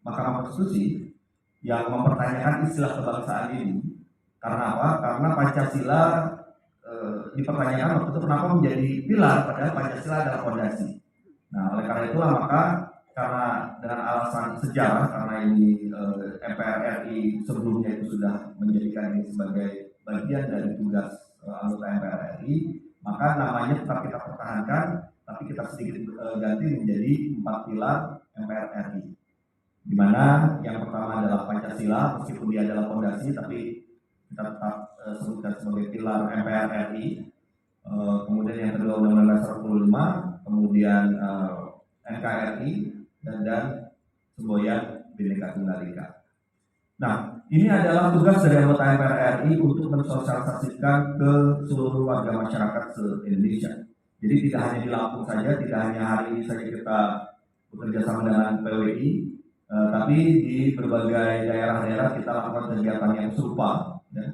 Mahkamah Konstitusi yang mempertanyakan istilah kebangsaan ini. Karena apa? Karena Pancasila dipertanyakan waktu itu kenapa menjadi pilar, padahal Pancasila adalah fondasi. Nah, oleh karena itulah maka karena dengan alasan sejarah, karena ini MPR RI sebelumnya itu sudah menjadikan ini sebagai bagian dari tugas anggota MPR RI, maka namanya tetap kita pertahankan, tapi kita sedikit ganti menjadi 4 pilar MPR RI. Di mana yang pertama adalah Pancasila, meskipun dia adalah fondasi, tapi kita tetap sebutkan sebagai pilar MPR RI. Kemudian yang kedua Undang-Undang Dasar 45, kemudian NKRI, dan semboyan Bhinneka Tunggal Ika. Nah, ini adalah tugas dari anggota MPR RI untuk mensosialisasikan ke seluruh warga masyarakat se-Indonesia. Jadi tidak hanya di Lampung saja, tidak hanya hari ini saja kita bekerja sama dengan PWI, tapi di berbagai daerah-daerah kita lakukan kegiatan yang serupa, ya,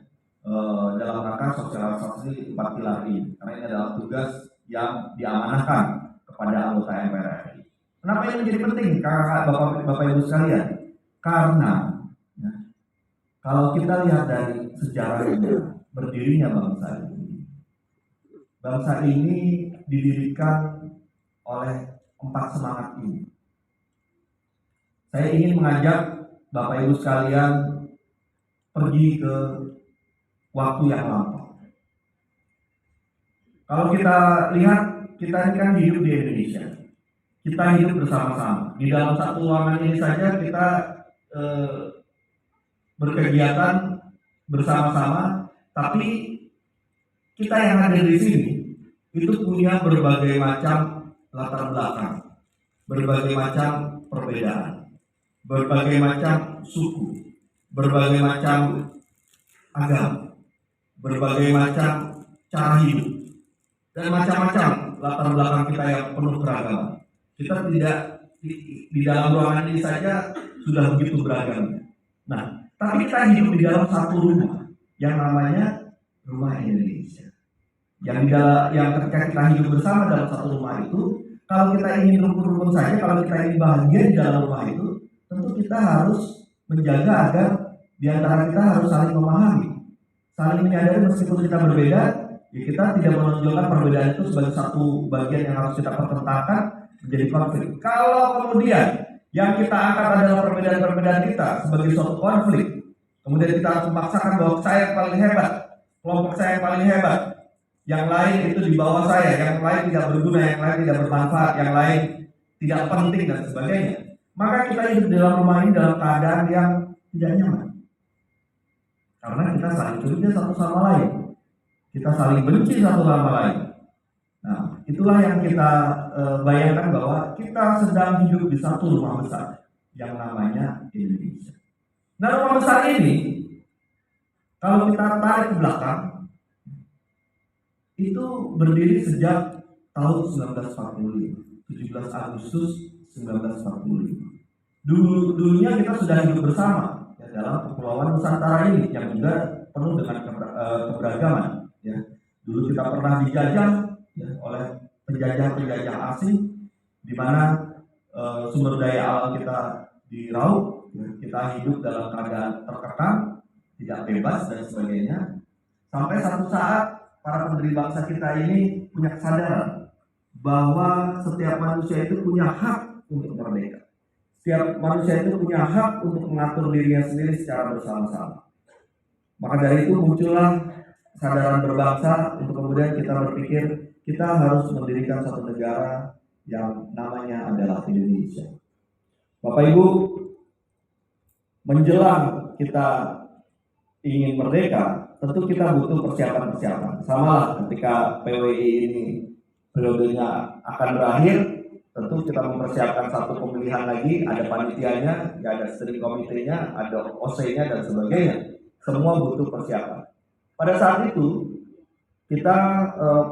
dalam rangka sosialisasi 4 pilar ini. Karena ini adalah tugas yang diamanahkan kepada anggota MPR RI. Kenapa ini menjadi penting, Bapak Ibu sekalian? Karena ya, kalau kita lihat dari sejarahnya berdirinya bangsa ini didirikan oleh 4 semangat ini. Saya ingin mengajak Bapak Ibu sekalian pergi ke waktu yang lampau. Kalau kita lihat, kita ini kan hidup di Indonesia. Kita hidup bersama-sama. Di dalam satu ruangan ini saja kita berkegiatan bersama-sama, tapi kita yang hadir di sini itu punya berbagai macam latar belakang, berbagai macam perbedaan, berbagai macam suku, berbagai macam agama, berbagai macam cara hidup, dan macam-macam latar belakang kita yang penuh keragaman. Kita tidak di dalam ruangan ini saja sudah begitu beragam. Nah, tapi kita hidup di dalam satu rumah yang namanya rumah Indonesia. Yang ketika kita hidup bersama dalam satu rumah itu, kalau kita ingin rukun-rukun saja, kalau kita ingin bahagia di dalam rumah itu, tentu kita harus menjaga agar di antara kita harus saling memahami, saling menyadari meskipun kita berbeda, ya kita tidak menonjolkan perbedaan itu sebagai satu bagian yang harus kita pertentangkan menjadi konflik. Kalau kemudian yang kita angkat adalah perbedaan-perbedaan kita sebagai suatu konflik, kemudian kita harus memaksakan bahwa saya yang paling hebat, kelompok saya yang paling hebat, yang lain itu di bawah saya, yang lain tidak berguna, yang lain tidak bermanfaat, yang lain tidak penting dan sebagainya, maka kita hidup dalam rumah ini dalam keadaan yang tidak nyaman. Karena kita saling curiga satu sama lain, kita saling benci satu sama lain. Nah, itulah yang kita bayangkan bahwa kita sedang hidup di satu rumah besar yang namanya Indonesia. Nah, rumah besar ini kalau kita tarik ke belakang itu berdiri sejak tahun 1945, 17 Agustus 1945. Dulunya kita sudah hidup bersama ya, dalam Kepulauan Nusantara ini yang juga penuh dengan keberagaman. Ya. Dulu kita pernah dijajah ya, oleh penjajah-penjajah asing, di mana sumber daya alam kita diraup, ya, kita hidup dalam keadaan terkekang, tidak bebas dan sebagainya. Sampai satu saat para pendiri bangsa kita ini punya kesadaran bahwa setiap manusia itu punya hak untuk merdeka. Setiap manusia itu punya hak untuk mengatur dirinya sendiri secara bersama-sama. Maka dari itu muncullah kesadaran berbangsa untuk kemudian kita berpikir kita harus mendirikan suatu negara yang namanya adalah Indonesia. Bapak Ibu, menjelang kita ingin merdeka, tentu kita butuh persiapan-persiapan. Sama lah ketika PWI ini periodenya akan berakhir, tentu kita mempersiapkan satu pemilihan lagi, ada panitianya, ada steering komitenya, ada OC-nya dan sebagainya. Semua butuh persiapan. Pada saat itu kita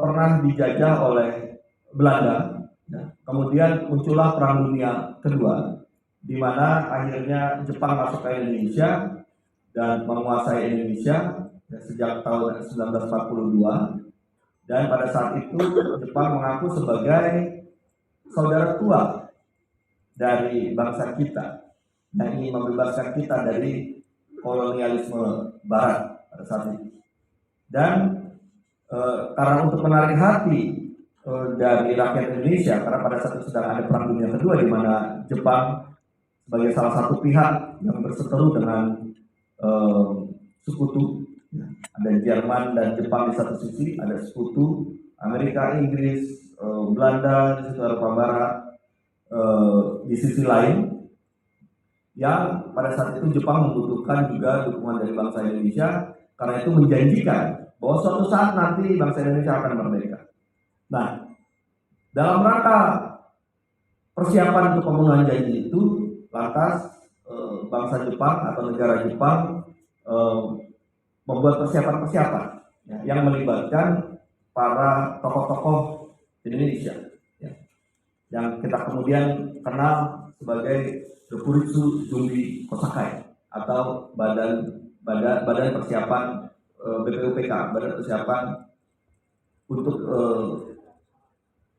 pernah dijajah oleh Belanda, ya. Kemudian muncullah Perang Dunia Kedua, di mana akhirnya Jepang masuk ke Indonesia dan menguasai Indonesia ya, sejak tahun 1942. Dan pada saat itu Jepang mengaku sebagai saudara tua dari bangsa kita. yang ingin membebaskan kita dari kolonialisme Barat pada saat itu. Dan karena untuk menarik hati dari rakyat Indonesia, karena pada saat itu sedang ada Perang Dunia Kedua di mana Jepang sebagai salah satu pihak yang berseteru dengan sekutu, ada Jerman dan Jepang di satu sisi, ada sekutu Amerika, Inggris, Belanda, di situ Eropa Barat, di sisi lain, yang pada saat itu Jepang membutuhkan juga dukungan dari bangsa Indonesia, karena itu menjanjikan bahwa suatu saat nanti bangsa Indonesia akan merdeka. Nah, dalam rangka persiapan untuk pemenuhan janji itu, lantas bangsa Jepang atau negara Jepang membuat persiapan-persiapan yang melibatkan para tokoh-tokoh Indonesia, yang kita kemudian kenal sebagai Dokuritsu Jumbi Kosakai atau badan persiapan BPUPK, badan persiapan untuk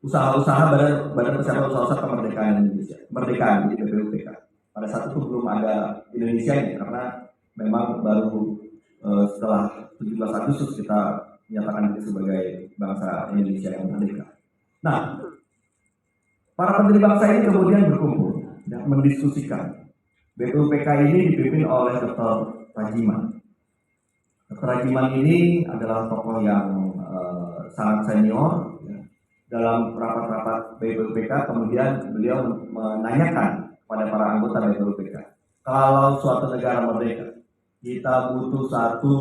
usaha-usaha badan persiapan usaha kemerdekaan Indonesia, kemerdekaan di BPUPK. Pada saat itu belum ada Indonesia ini, karena memang baru setelah 17 Agustus kita menyatakan diri sebagai bangsa Indonesia yang merdeka. Nah, para pendiri bangsa ini kemudian berkumpul dan mendiskusikan. BPUPK ini dipimpin oleh Dr. Rajiman. Dr. Rajiman ini adalah tokoh yang sangat senior. Dalam rapat-rapat BPUPK kemudian beliau menanyakan kepada para anggota BPUPK, kalau suatu negara merdeka, kita butuh satu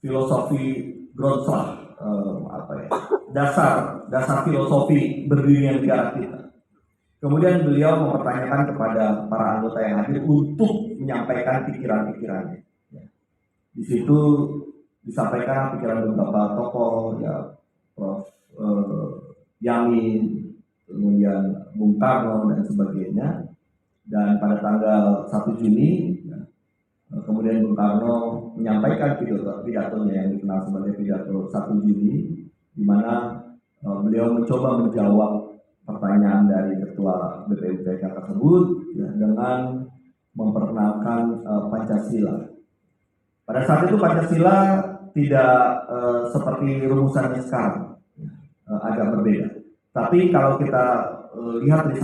filosofi Grundslag, dasar filosofi berdirinya negara kita. Kemudian beliau mempertanyakan kepada para anggota yang hadir untuk menyampaikan pikiran-pikirannya. Di situ disampaikan pikiran beberapa tokoh, ya Prof. Yamin, kemudian Bung Karno dan sebagainya. Dan pada tanggal 1 Juni, kemudian Bung Karno menyampaikan pidatonya yang dikenal sebagai pidato 1 Juni, di mana beliau mencoba menjawab pertanyaan dari ketua BPUPK tersebut dengan memperkenalkan Pancasila. Pada saat itu Pancasila tidak seperti rumusannya sekarang, agak berbeda. Tapi kalau kita lihat di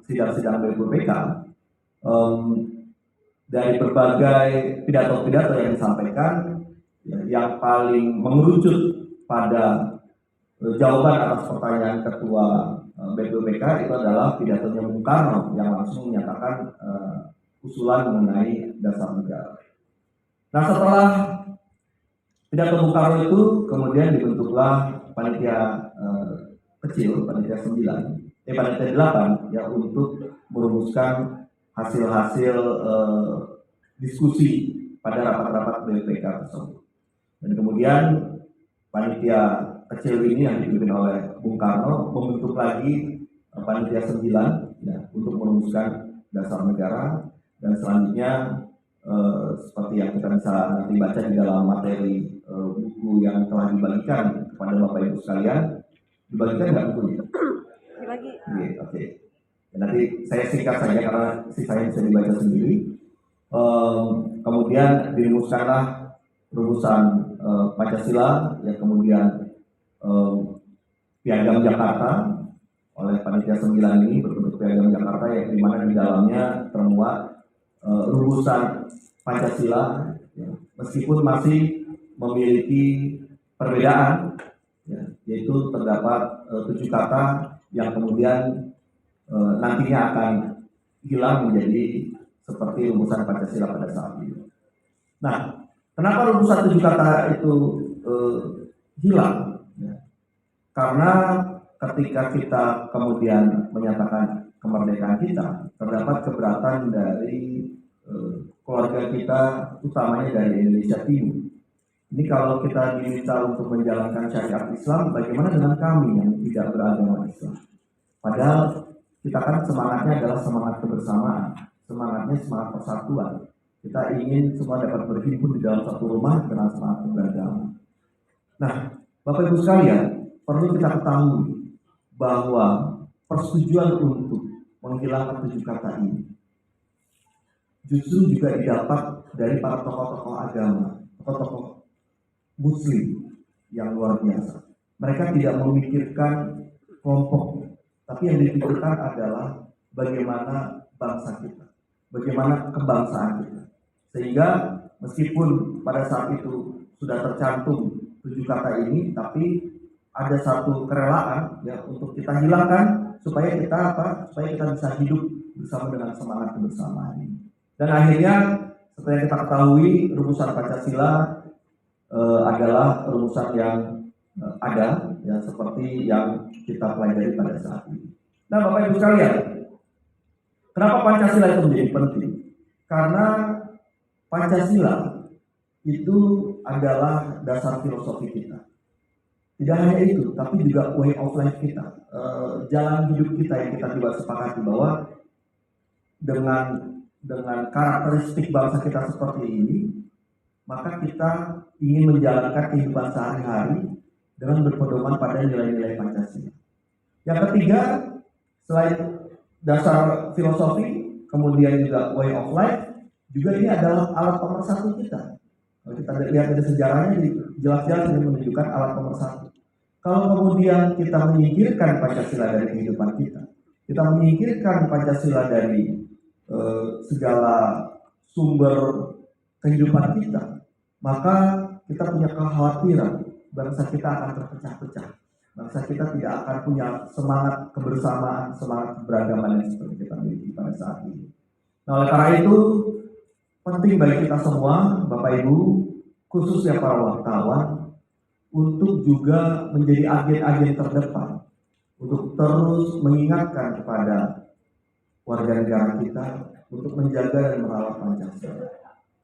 sidang-sidang BPUPK, dari berbagai pidato-pidato yang disampaikan, yang paling mengerucut pada jawaban atas pertanyaan ketua BPUPK itu adalah pidatonya Bung Karno yang langsung menyatakan usulan mengenai dasar negara. Nah, setelah pidato Bung Karno itu kemudian dibentuklah panitia kecil, panitia 8 ya, untuk merumuskan hasil-hasil diskusi pada rapat-rapat BPUPK tersebut. Dan kemudian panitia kecil ini yang dipimpin oleh Bung Karno membentuk lagi panitia 9 ya, untuk merumuskan dasar negara, dan selanjutnya seperti yang kita bisa nanti baca di dalam materi buku yang telah dibagikan kepada Bapak Ibu sekalian. Dibagikan nggak bukunya? Dibagi. Oke. Nanti saya singkat saja karena sisanya bisa dibaca sendiri. Kemudian dirumuskanlah rumusan Pancasila, yang kemudian Piagam Jakarta oleh panitia 9 ini berbentuk Piagam Jakarta, yang dimana di dalamnya termuat rumusan Pancasila, ya, meskipun masih memiliki perbedaan, ya, yaitu terdapat 7 kata yang kemudian nantinya akan hilang menjadi seperti rumusan Pancasila pada saat itu. Nah, kenapa rumusan 7 kata itu hilang? Ya. Karena ketika kita kemudian menyatakan kemerdekaan kita, terdapat keberatan dari keluarga kita, utamanya dari Indonesia Timur. Ini kalau kita diminta untuk menjalankan syariat Islam, bagaimana dengan kami yang tidak beragama Islam? Padahal kita kan semangatnya adalah semangat kebersamaan, semangatnya semangat persatuan. Kita ingin semua dapat berhimpun di dalam satu rumah dengan semangat beragama. Nah, Bapak Ibu sekalian, perlu kita ketahui bahwa persetujuan untuk menghilangkan 7 kata ini justru juga didapat dari para tokoh-tokoh agama, tokoh-tokoh Muslim yang luar biasa. Mereka tidak memikirkan kelompok, tapi yang dipikirkan adalah bagaimana bangsa kita, bagaimana kebangsaan kita. Sehingga meskipun pada saat itu sudah tercantum 7 kata ini, tapi ada satu kerelaan ya untuk kita hilangkan supaya kita Supaya kita bisa hidup bersama dengan semangat kebersamaan ini. Dan akhirnya setelah kita ketahui rumusan Pancasila adalah rumusan yang ada ya seperti yang kita pelajari pada saat ini. Nah, Bapak Ibu sekalian, kenapa Pancasila itu menjadi penting? Karena Pancasila itu adalah dasar filosofi kita. Tidak hanya itu, tapi juga way of life kita, jalan hidup kita yang kita juga sepakati bahwa dengan karakteristik bangsa kita seperti ini, maka kita ingin menjalankan kehidupan sehari-hari dengan berpedoman pada nilai-nilai Pancasila. Yang ketiga, selain dasar filosofi, kemudian juga way of life, juga ini adalah alat pemersatu kita. Kalau kita lihat dari sejarahnya, jelas-jelas ini menunjukkan alat pemersatu. Kalau kemudian kita menyingkirkan Pancasila dari kehidupan kita menyingkirkan Pancasila dari segala sumber kehidupan kita, maka kita punya kekhawatiran bangsa kita akan terpecah-pecah. Bangsa kita tidak akan punya semangat kebersamaan, semangat keberagaman yang seperti kita miliki pada saat ini. Nah, oleh karena itu penting bagi kita semua, Bapak Ibu, khususnya para wartawan, untuk juga menjadi agen-agen terdepan untuk terus mengingatkan kepada warga negara kita untuk menjaga dan merawat Pancasila.